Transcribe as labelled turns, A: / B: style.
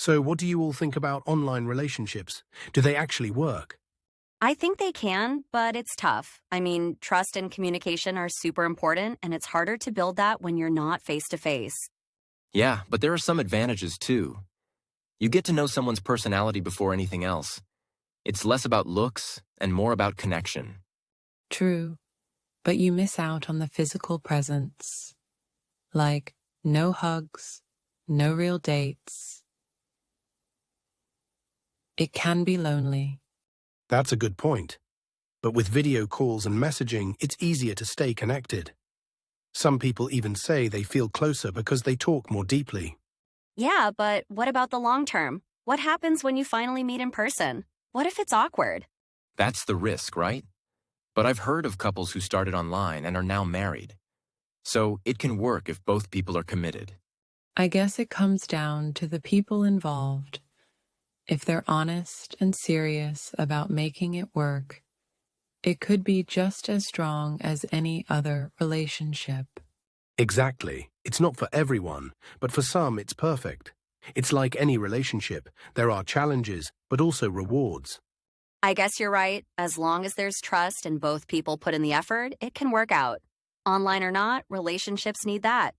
A: So what do you all think about online relationships? Do they actually work?
B: I think they can, but it's tough. I mean, trust and communication are super important, and it's harder to build that when you're not face to face.
C: Yeah, but there are some advantages too. You get to know someone's personality before anything else. It's less about looks and more about connection.
D: True, but you miss out on the physical presence. Like, no hugs, no real dates. It can be lonely.
A: That's a good point. But with video calls and messaging, it's easier to stay connected. Some people even say they feel closer because they talk more deeply.
B: Yeah, but what about the long term? What happens when you finally meet in person? What if it's awkward?
C: That's the risk, right? But I've heard of couples who started online and are now married. So it can work if both people are committed.
D: I guess it comes down to the people involved. If they're honest and serious about making it work, it could be just as strong as any other relationship.
A: Exactly. It's not for everyone, but for some it's perfect. It's like any relationship. There are challenges, but also rewards.
B: I guess you're right. As long as there's trust and both people put in the effort, it can work out. Online or not, relationships need that.